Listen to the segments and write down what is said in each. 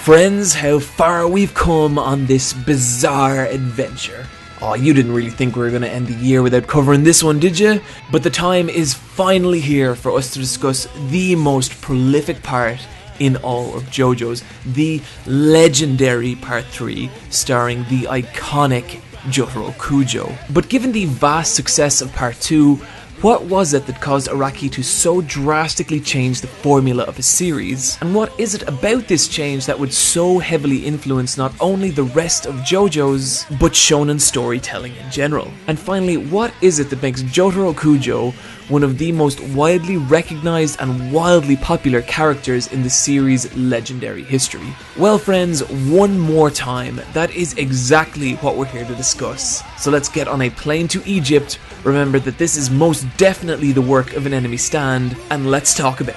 friends, how far we've come on this bizarre adventure. Oh, you didn't really think we were going to end the year without covering this one, did you? But the time is finally here for us to discuss the most prolific part in all of Jojos, the legendary Part 3, starring the iconic Jotaro Kujo. But given the vast success of Part 2, what was it that caused Araki to so drastically change the formula of a series? And what is it about this change that would so heavily influence not only the rest of JoJo's, but shonen storytelling in general? And finally, what is it that makes Jotaro Kujo one of the most widely recognized and wildly popular characters in the series' legendary history? Well friends, one more time, that is exactly what we're here to discuss. So let's get on a plane to Egypt. Remember that this is most definitely the work of an enemy stand, and let's talk about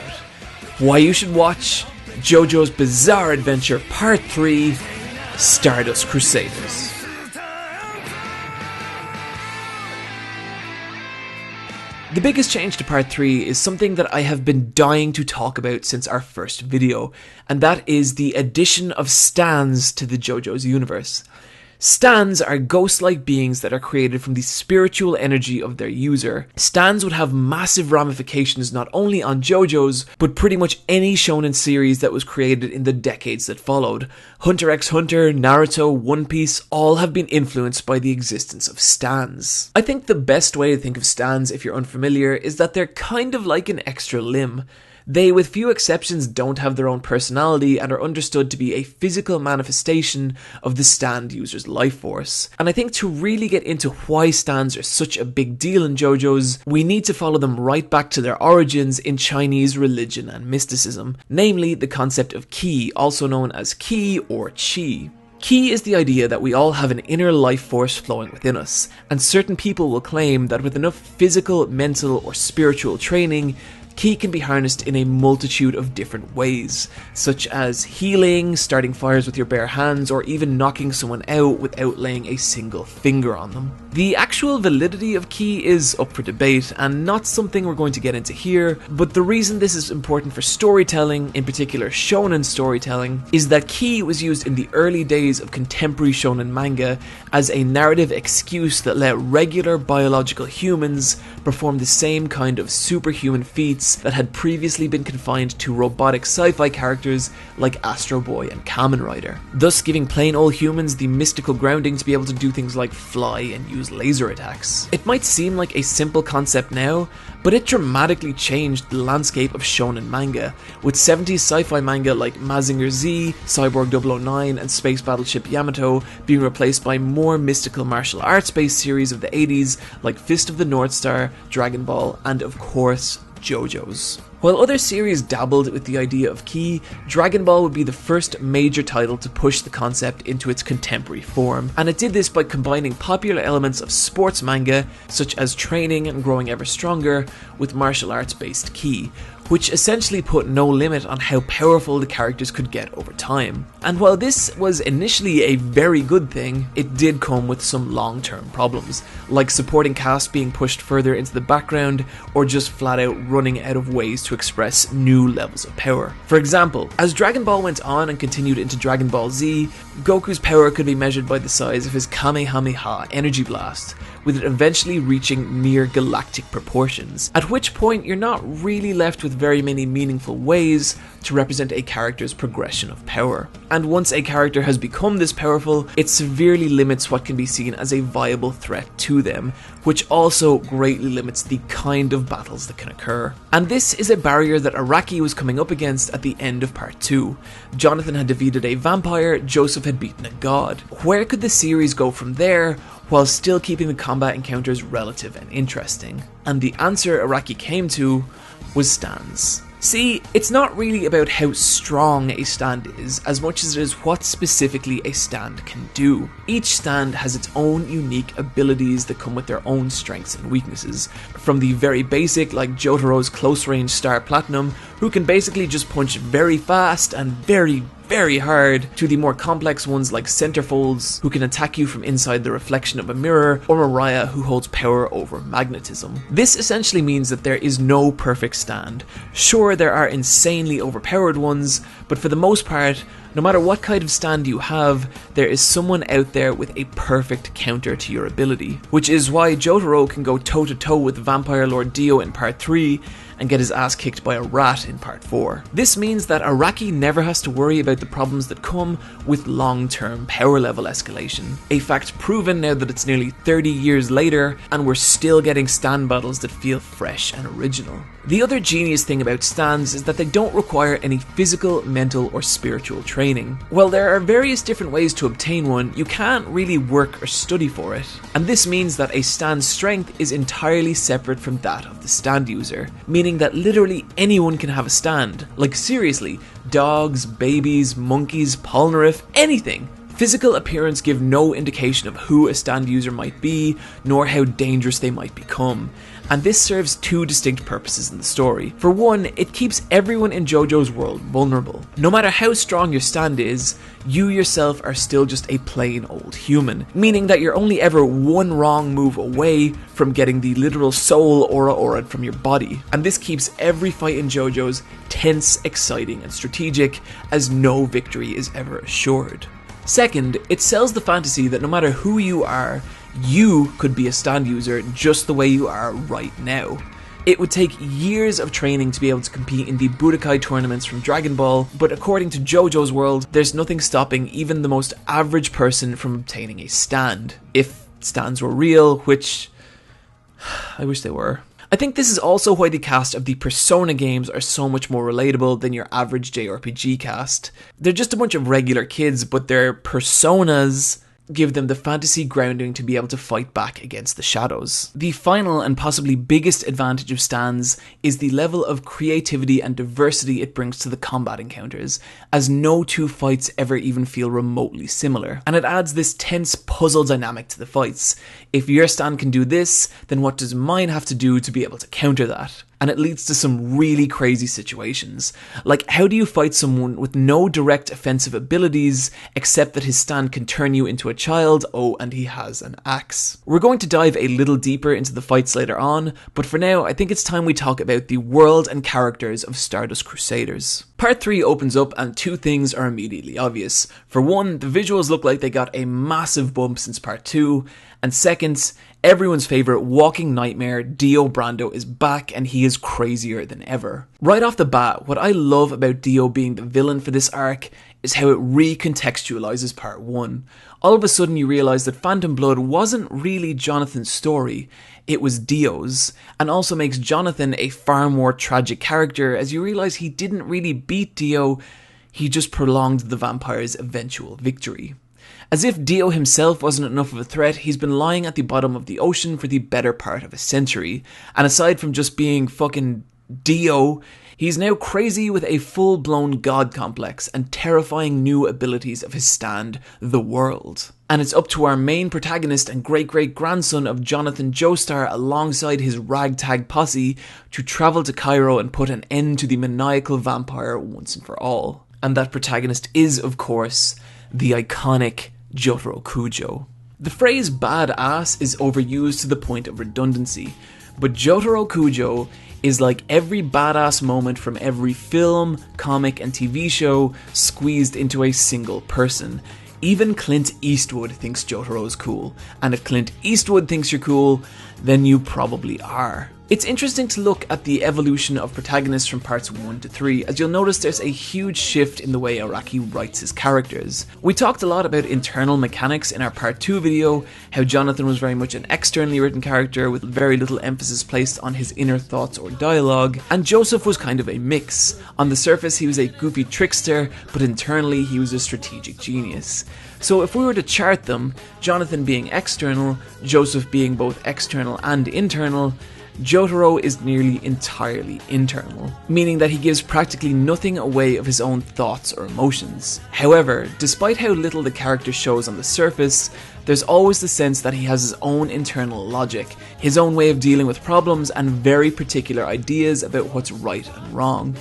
why you should watch JoJo's Bizarre Adventure Part 3, Stardust Crusaders. The biggest change to Part 3 is something that I have been dying to talk about since our first video, and that is the addition of stands to the JoJo's universe. Stands are ghost-like beings that are created from the spiritual energy of their user. Stands would have massive ramifications not only on JoJo's, but pretty much any shonen series that was created in the decades that followed. Hunter x Hunter, Naruto, One Piece, all have been influenced by the existence of stands. I think the best way to think of stands, if you're unfamiliar, is that they're kind of like an extra limb. They, with few exceptions, don't have their own personality and are understood to be a physical manifestation of the stand user's life force. And I think to really get into why stands are such a big deal in JoJo's, we need to follow them right back to their origins in Chinese religion and mysticism, namely the concept of ki, also known as ki or chi. Ki is the idea that we all have an inner life force flowing within us, and certain people will claim that with enough physical, mental, or spiritual training, Ki can be harnessed in a multitude of different ways, such as healing, starting fires with your bare hands, or even knocking someone out without laying a single finger on them. The actual validity of Ki is up for debate, and not something we're going to get into here, but the reason this is important for storytelling, in particular shonen storytelling, is that Ki was used in the early days of contemporary shonen manga as a narrative excuse that let regular biological humans perform the same kind of superhuman feats that had previously been confined to robotic sci-fi characters like Astro Boy and Kamen Rider, thus giving plain old humans the mystical grounding to be able to do things like fly and use laser attacks. It might seem like a simple concept now, but it dramatically changed the landscape of shonen manga, with 70s sci-fi manga like Mazinger Z, Cyborg 009, and Space Battleship Yamato being replaced by more mystical martial arts-based series of the 80s like Fist of the North Star, Dragon Ball, and of course, JoJo's. While other series dabbled with the idea of Ki, Dragon Ball would be the first major title to push the concept into its contemporary form, and it did this by combining popular elements of sports manga, such as training and growing ever stronger, with martial arts based Ki, which essentially put no limit on how powerful the characters could get over time. And while this was initially a very good thing, it did come with some long-term problems, like supporting cast being pushed further into the background, or just flat out running out of ways to express new levels of power. For example, as Dragon Ball went on and continued into Dragon Ball Z, Goku's power could be measured by the size of his Kamehameha energy blast, with it eventually reaching near galactic proportions, at which point you're not really left with very many meaningful ways to represent a character's progression of power. And once a character has become this powerful, it severely limits what can be seen as a viable threat to them, which also greatly limits the kind of battles that can occur. And this is a barrier that Araki was coming up against at the end of Part 2. Jonathan had defeated a vampire, Joseph had beaten a god. Where could the series go from there, while still keeping the combat encounters relative and interesting? And the answer Araki came to was stands. See, it's not really about how strong a stand is, as much as it is what specifically a stand can do. Each stand has its own unique abilities that come with their own strengths and weaknesses, from the very basic like Jotaro's close range Star Platinum, who can basically just punch very fast and very hard, to the more complex ones like Centerfolds, who can attack you from inside the reflection of a mirror, or Mariah, who holds power over magnetism. This essentially means that there is no perfect stand. Sure, there are insanely overpowered ones, but for the most part, No matter what kind of stand you have, there is someone out there with a perfect counter to your ability, which is why Jotaro can go toe to toe with Vampire Lord Dio in part 3 and get his ass kicked by a rat in part 4. This means that Araki never has to worry about the problems that come with long-term power level escalation, a fact proven now that it's nearly 30 years later and we're still getting stand battles that feel fresh and original. The other genius thing about stands is that they don't require any physical, mental, or spiritual training. While there are various different ways to obtain one, you can't really work or study for it. And this means that a stand's strength is entirely separate from that of the stand user, meaning that literally anyone can have a stand. Like seriously, dogs, babies, monkeys, Polnareff, anything. Physical appearance give no indication of who a stand user might be, nor how dangerous they might become. And this serves two distinct purposes in the story. For one, it keeps everyone in JoJo's world vulnerable. No matter how strong your stand is, you yourself are still just a plain old human, meaning that you're only ever one wrong move away from getting the literal soul aura'd from your body. And this keeps every fight in JoJo's tense, exciting, and strategic, as no victory is ever assured. Second, it sells the fantasy that no matter who you are, you could be a stand user just the way you are right now. It would take years of training to be able to compete in the Budokai tournaments from Dragon Ball, but according to JoJo's world, there's nothing stopping even the most average person from obtaining a stand. If stands were real, which I wish they were. I think this is also why the cast of the Persona games are so much more relatable than your average JRPG cast. They're just a bunch of regular kids, but their personas give them the fantasy grounding to be able to fight back against the shadows. The final and possibly biggest advantage of stands is the level of creativity and diversity it brings to the combat encounters, as no two fights ever even feel remotely similar. And it adds this tense puzzle dynamic to the fights. If your stand can do this, then what does mine have to do to be able to counter that? And it leads to some really crazy situations. Like, how do you fight someone with no direct offensive abilities, except that his stand can turn you into a child? Oh, and he has an axe. We're going to dive a little deeper into the fights later on, but for now, I think it's time we talk about the world and characters of Stardust Crusaders. Part 3 opens up and two things are immediately obvious. For one, the visuals look like they got a massive bump since Part 2, and second, everyone's favourite walking nightmare, Dio Brando, is back and he is crazier than ever. Right off the bat, what I love about Dio being the villain for this arc is how it recontextualizes Part 1. All of a sudden you realise that Phantom Blood wasn't really Jonathan's story, it was Dio's, and also makes Jonathan a far more tragic character as you realise he didn't really beat Dio, he just prolonged the vampire's eventual victory. As if Dio himself wasn't enough of a threat, he's been lying at the bottom of the ocean for the better part of a century. And aside from just being fucking Dio, he's now crazy with a full-blown god complex and terrifying new abilities of his stand, the world. And it's up to our main protagonist and great-great-grandson of Jonathan Joestar alongside his ragtag posse to travel to Cairo and put an end to the maniacal vampire once and for all. And that protagonist is, of course, the iconic Jotaro Kujo. The phrase badass is overused to the point of redundancy, but Jotaro Kujo is like every badass moment from every film, comic, and TV show squeezed into a single person. Even Clint Eastwood thinks Jotaro is cool, and if Clint Eastwood thinks you're cool, then you probably are. It's interesting to look at the evolution of protagonists from parts 1 to 3, as you'll notice there's a huge shift in the way Araki writes his characters. We talked a lot about internal mechanics in our part 2 video, how Jonathan was very much an externally written character with very little emphasis placed on his inner thoughts or dialogue, and Joseph was kind of a mix. On the surface he was a goofy trickster, but internally he was a strategic genius. So if we were to chart them, Jonathan being external, Joseph being both external and internal, Jotaro is nearly entirely internal, meaning that he gives practically nothing away of his own thoughts or emotions. However, despite how little the character shows on the surface, there's always the sense that he has his own internal logic, his own way of dealing with problems, and very particular ideas about what's right and wrong.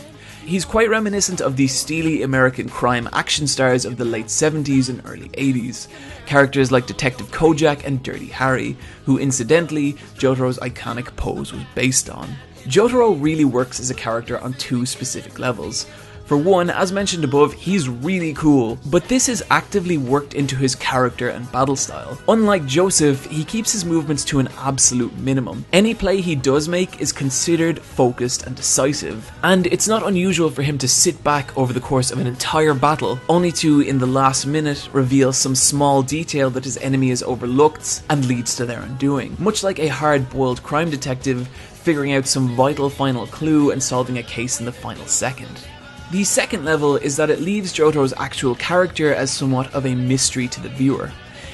He's quite reminiscent of the steely American crime action stars of the late 70s and early 80s, characters like Detective Kojak and Dirty Harry, who incidentally Jotaro's iconic pose was based on. Jotaro really works as a character on two specific levels. For one, as mentioned above, he's really cool, but this is actively worked into his character and battle style. Unlike Joseph, he keeps his movements to an absolute minimum. Any play he does make is considered, focused and decisive, and it's not unusual for him to sit back over the course of an entire battle, only to, in the last minute, reveal some small detail that his enemy has overlooked and leads to their undoing. Much like a hard-boiled crime detective figuring out some vital final clue and solving a case in the final second. The second level is that it leaves Jotaro's actual character as somewhat of a mystery to the viewer.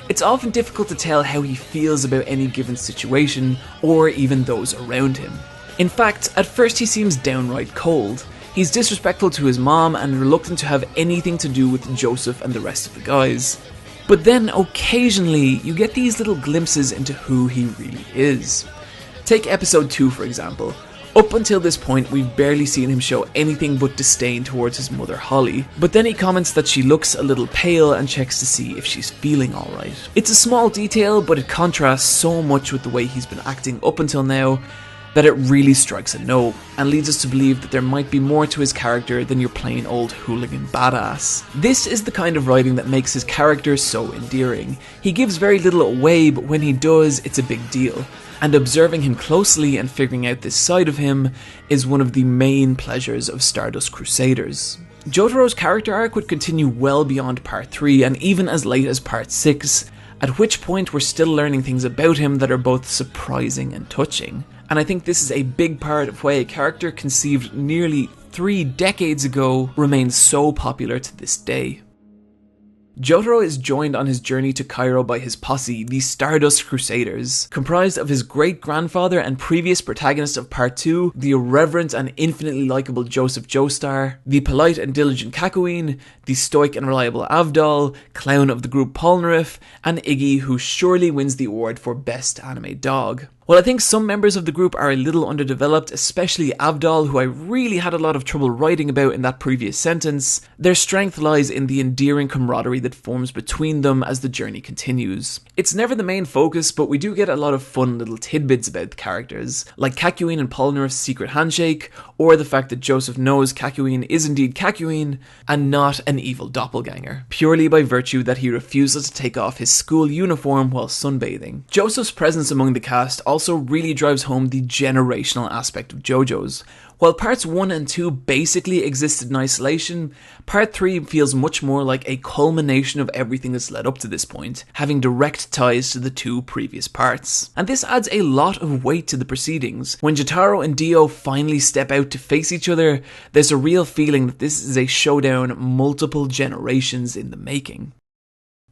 It's often difficult to tell how he feels about any given situation, or even those around him. In fact, at first he seems downright cold. He's disrespectful to his mom and reluctant to have anything to do with Joseph and the rest of the guys. But then occasionally you get these little glimpses into who he really is. Take episode 2 for example. Up until this point, we've barely seen him show anything but disdain towards his mother Holly, but then he comments that she looks a little pale and checks to see if she's feeling alright. It's a small detail, but it contrasts so much with the way he's been acting up until now that it really strikes a note, and leads us to believe that there might be more to his character than your plain old hooligan badass. This is the kind of writing that makes his character so endearing. He gives very little away, but when he does, it's a big deal. And observing him closely and figuring out this side of him is one of the main pleasures of Stardust Crusaders. Jotaro's character arc would continue well beyond part 3 and even as late as part 6, at which point we're still learning things about him that are both surprising and touching. And I think this is a big part of why a character conceived nearly 3 decades ago remains so popular to this day. Jotaro is joined on his journey to Cairo by his posse, the Stardust Crusaders, comprised of his great-grandfather and previous protagonist of Part 2, the irreverent and infinitely likeable Joseph Joestar, the polite and diligent Kakyoin, the stoic and reliable Avdol, clown of the group Polnareff, and Iggy, who surely wins the award for Best Anime Dog. While I think some members of the group are a little underdeveloped, especially Avdol, who I really had a lot of trouble writing about in that previous sentence, their strength lies in the endearing camaraderie that forms between them as the journey continues. It's never the main focus, but we do get a lot of fun little tidbits about the characters, like Kakyoin and Polnareff's secret handshake, or the fact that Joseph knows Kakyoin is indeed Kakyoin, and not an evil doppelganger, purely by virtue that he refuses to take off his school uniform while sunbathing. Joseph's presence among the cast also really drives home the generational aspect of Jojos. While parts 1 and 2 basically existed in isolation, part 3 feels much more like a culmination of everything that's led up to this point, having direct ties to the 2 previous parts. And this adds a lot of weight to the proceedings. When Jotaro and Dio finally step out to face each other, there's a real feeling that this is a showdown multiple generations in the making.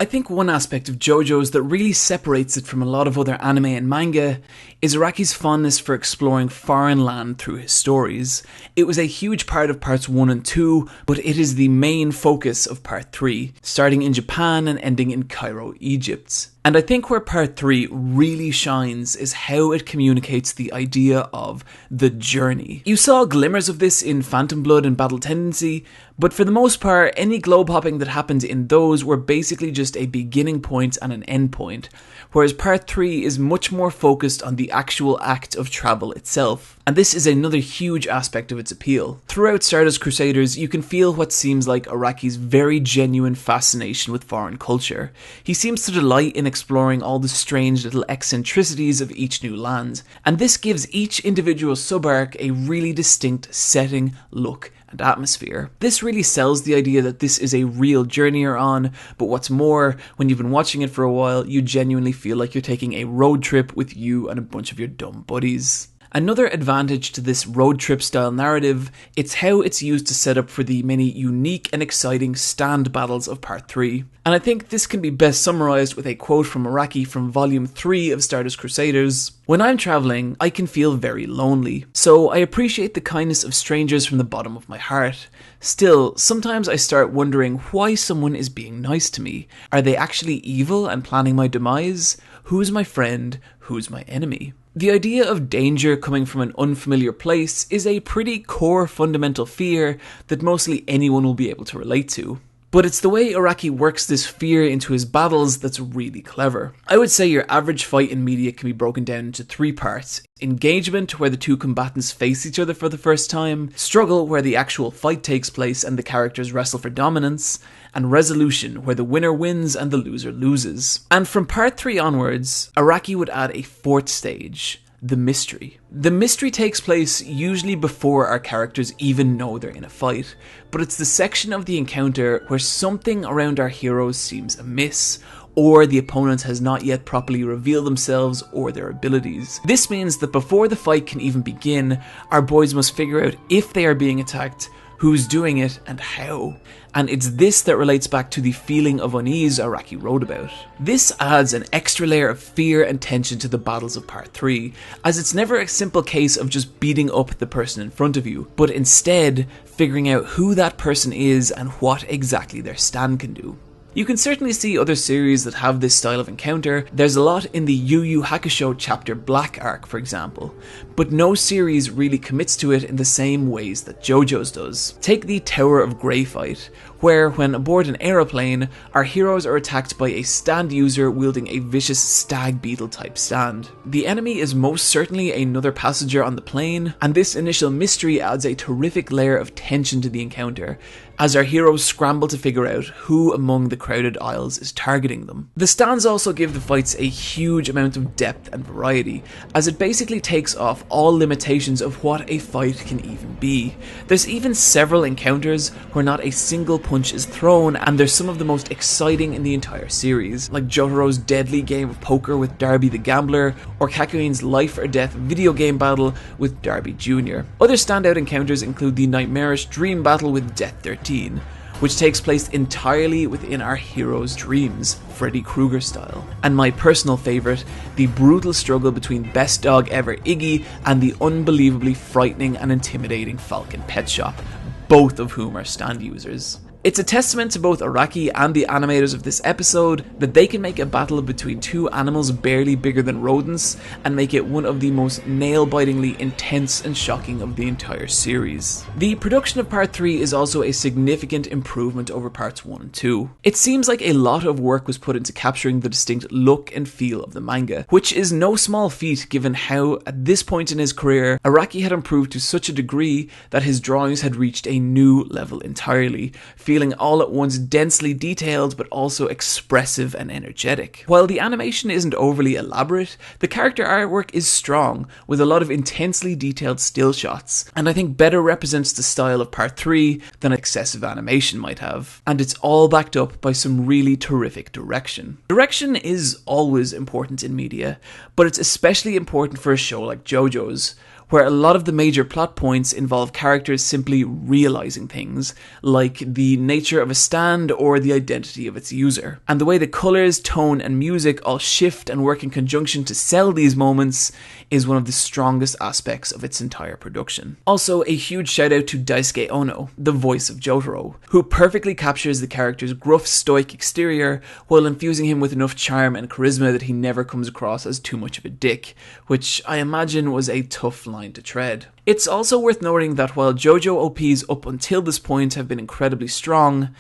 I think one aspect of JoJo's that really separates it from a lot of other anime and manga is Araki's fondness for exploring foreign land through his stories. It was a huge part of parts 1 and 2, but it is the main focus of part 3, starting in Japan and ending in Cairo, Egypt. And I think where part 3 really shines is how it communicates the idea of the journey. You saw glimmers of this in Phantom Blood and Battle Tendency, but for the most part, any globe hopping that happened in those were basically just a beginning point and an end point, whereas part 3 is much more focused on the actual act of travel itself. And this is another huge aspect of its appeal. Throughout Stardust Crusaders, you can feel what seems like Araki's very genuine fascination with foreign culture. He seems to delight in exploring all the strange little eccentricities of each new land, and this gives each individual sub-arc a really distinct setting, look, and atmosphere. This really sells the idea that this is a real journey you're on, but what's more, when you've been watching it for a while, you genuinely feel like you're taking a road trip with you and a bunch of your dumb buddies. Another advantage to this road trip style narrative, it's how it's used to set up for the many unique and exciting stand battles of part 3. And I think this can be best summarised with a quote from Araki from volume 3 of Stardust Crusaders. "When I'm travelling, I can feel very lonely, so I appreciate the kindness of strangers from the bottom of my heart. Still, sometimes I start wondering why someone is being nice to me. Are they actually evil and planning my demise? Who's my friend? Who's my enemy?" The idea of danger coming from an unfamiliar place is a pretty core fundamental fear that mostly anyone will be able to relate to. But it's the way Araki works this fear into his battles that's really clever. I would say your average fight in media can be broken down into 3 parts. Engagement, where the 2 combatants face each other for the first time. Struggle, where the actual fight takes place and the characters wrestle for dominance. And resolution, where the winner wins and the loser loses. And from part 3 onwards, Araki would add a 4th stage. The mystery. The mystery takes place usually before our characters even know they're in a fight, but it's the section of the encounter where something around our heroes seems amiss, or the opponent has not yet properly revealed themselves or their abilities. This means that before the fight can even begin, our boys must figure out if they are being attacked, who's doing it, and how. And it's this that relates back to the feeling of unease Araki wrote about. This adds an extra layer of fear and tension to the battles of part 3, as it's never a simple case of just beating up the person in front of you, but instead figuring out who that person is and what exactly their stand can do. You can certainly see other series that have this style of encounter. There's a lot in the Yu Yu Hakusho chapter Black arc, for example, but no series really commits to it in the same ways that Jojos does. Take the Tower of Grey fight, where when aboard an aeroplane, our heroes are attacked by a stand user wielding a vicious stag beetle type stand. The enemy is most certainly another passenger on the plane, and this initial mystery adds a terrific layer of tension to the encounter, as our heroes scramble to figure out who among the crowded aisles is targeting them. The stands also give the fights a huge amount of depth and variety, as it basically takes off all limitations of what a fight can even be. There's even several encounters where not a single punch is thrown, and they're some of the most exciting in the entire series, like Jotaro's deadly game of poker with Darby the Gambler, or Kakuin's life or death video game battle with Darby Jr. Other standout encounters include the nightmarish dream battle with Death 13, which takes place entirely within our hero's dreams, Freddy Krueger style. And my personal favourite, the brutal struggle between best dog ever Iggy and the unbelievably frightening and intimidating Falcon Pet Shop, both of whom are stand users. It's a testament to both Araki and the animators of this episode that they can make a battle between 2 animals barely bigger than rodents and make it one of the most nail-bitingly intense and shocking of the entire series. The production of part 3 is also a significant improvement over parts 1 and 2. It seems like a lot of work was put into capturing the distinct look and feel of the manga, which is no small feat given how, at this point in his career, Araki had improved to such a degree that his drawings had reached a new level entirely, feeling all at once densely detailed but also expressive and energetic. While the animation isn't overly elaborate, the character artwork is strong, with a lot of intensely detailed still shots, and I think better represents the style of part 3 than excessive animation might have. And it's all backed up by some really terrific direction. Direction is always important in media, but it's especially important for a show like Jojos, where a lot of the major plot points involve characters simply realizing things, like the nature of a stand or the identity of its user. And the way the colors, tone, and music all shift and work in conjunction to sell these moments is one of the strongest aspects of its entire production. Also, a huge shout out to Daisuke Ono, the voice of Jotaro, who perfectly captures the character's gruff, stoic exterior while infusing him with enough charm and charisma that he never comes across as too much of a dick, which I imagine was a tough line to tread. It's also worth noting that while JoJo OPs up until this point have been incredibly strong,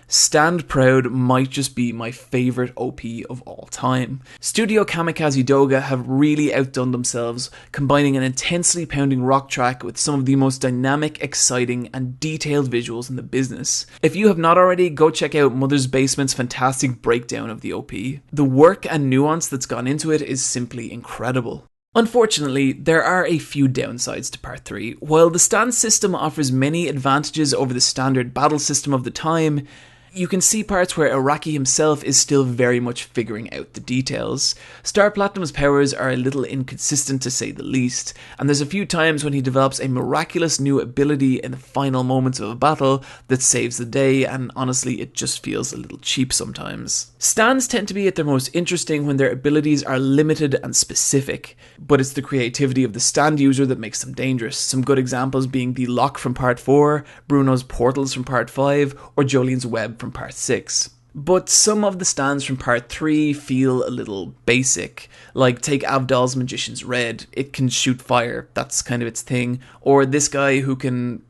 Stand Proud might just be my favourite OP of all time. Studio Kamikaze Doga have really outdone themselves, combining an intensely pounding rock track with some of the most dynamic, exciting, and detailed visuals in the business. If you have not already, go check out Mother's Basement's fantastic breakdown of the OP. The work and nuance that's gone into it is simply incredible. Unfortunately, there are a few downsides to Part 3. While the stand system offers many advantages over the standard battle system of the time, you can see parts where Araki himself is still very much figuring out the details. Star Platinum's powers are a little inconsistent to say the least, and there's a few times when he develops a miraculous new ability in the final moments of a battle that saves the day, and honestly it just feels a little cheap sometimes. Stands tend to be at their most interesting when their abilities are limited and specific, but it's the creativity of the stand user that makes them dangerous. Some good examples being the Lock from Part 4, Bruno's Portals from Part 5, or Jolene's Web from Part 6. But some of the stands from Part 3 feel a little basic, like take Avdol's Magician's Red. It can shoot fire, that's kind of its thing, or this guy who can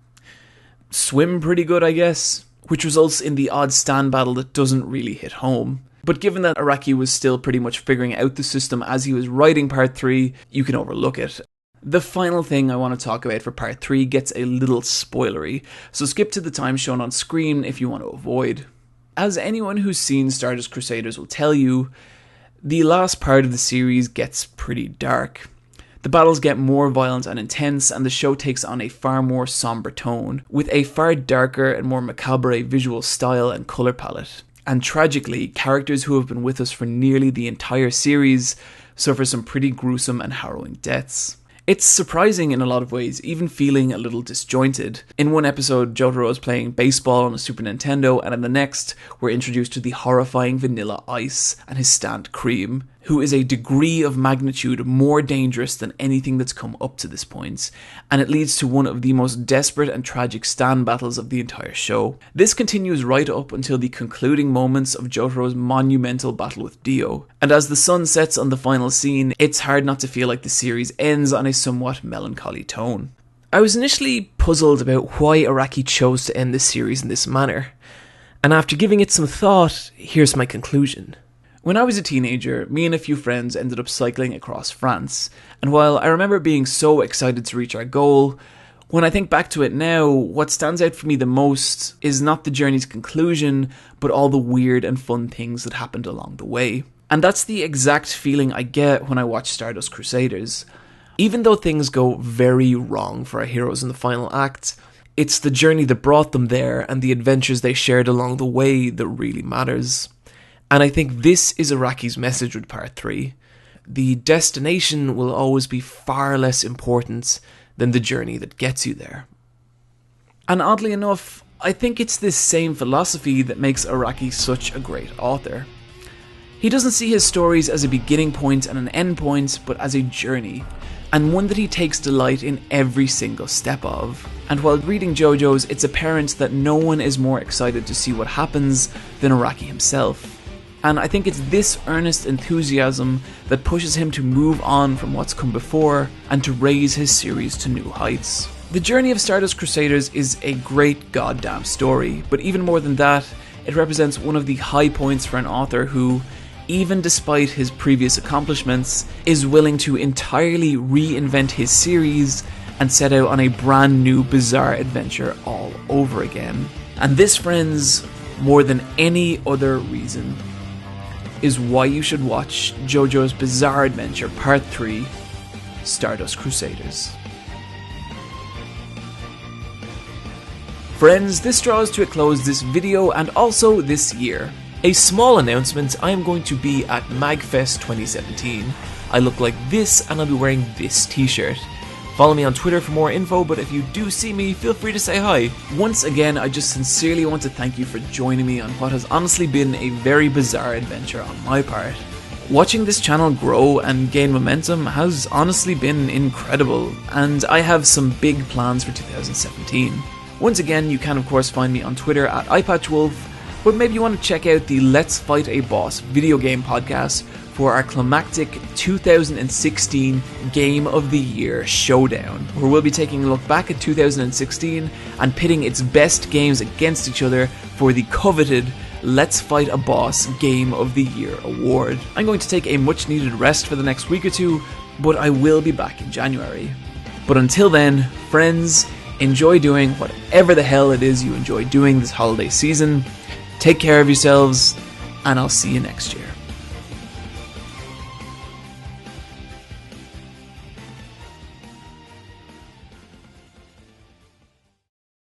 swim pretty good, I guess. which results in the odd stand battle that doesn't really hit home. But given that Araki was still pretty much figuring out the system as he was writing part 3, you can overlook it. The final thing I want to talk about for part 3 gets a little spoilery, so skip to the time shown on screen if you want to avoid. As anyone who's seen Stardust Crusaders will tell you, the last part of the series gets pretty dark. The battles get more violent and intense, and the show takes on a far more somber tone, with a far darker and more macabre visual style and colour palette. And tragically, characters who have been with us for nearly the entire series suffer some pretty gruesome and harrowing deaths. It's surprising in a lot of ways, even feeling a little disjointed. In one episode, Jotaro is playing baseball on a Super Nintendo, and in the next, we're introduced to the horrifying Vanilla Ice and his stand Cream, who is a degree of magnitude more dangerous than anything that's come up to this point, and it leads to one of the most desperate and tragic stand battles of the entire show. This continues right up until the concluding moments of Jotaro's monumental battle with Dio, and as the sun sets on the final scene, it's hard not to feel like the series ends on a somewhat melancholy tone. I was initially puzzled about why Araki chose to end this series in this manner, and after giving it some thought, here's my conclusion. When I was a teenager, me and a few friends ended up cycling across France, and while I remember being so excited to reach our goal, when I think back to it now, what stands out for me the most is not the journey's conclusion, but all the weird and fun things that happened along the way. And that's the exact feeling I get when I watch Stardust Crusaders. Even though things go very wrong for our heroes in the final act, it's the journey that brought them there and the adventures they shared along the way that really matters. And I think this is Araki's message with part 3. The destination will always be far less important than the journey that gets you there. And oddly enough, I think it's this same philosophy that makes Araki such a great author. He doesn't see his stories as a beginning point and an end point, but as a journey, and one that he takes delight in every single step of. And while reading Jojos, it's apparent that no one is more excited to see what happens than Araki himself. And I think it's this earnest enthusiasm that pushes him to move on from what's come before and to raise his series to new heights. The journey of Stardust Crusaders is a great goddamn story, but even more than that, it represents one of the high points for an author who, even despite his previous accomplishments, is willing to entirely reinvent his series and set out on a brand new bizarre adventure all over again. And this, friends, more than any other reason, is why you should watch JoJo's Bizarre Adventure Part 3, Stardust Crusaders. Friends, this draws to a close this video and also this year. A small announcement, I am going to be at MagFest 2017. I look like this and I'll be wearing this t-shirt. Follow me on Twitter for more info, but if you do see me, feel free to say hi. Once again, I just sincerely want to thank you for joining me on what has honestly been a very bizarre adventure on my part. Watching this channel grow and gain momentum has honestly been incredible, and I have some big plans for 2017. Once again, you can of course find me on Twitter at Eyepatch, but maybe you want to check out the Let's Fight a Boss video game podcast for our climactic 2016 Game of the Year Showdown, where we'll be taking a look back at 2016 and pitting its best games against each other for the coveted Let's Fight a Boss Game of the Year award. I'm going to take a much needed rest for the next week or two, but I will be back in January. But until then, friends, enjoy doing whatever the hell it is you enjoy doing this holiday season. Take care of yourselves, and I'll see you next year.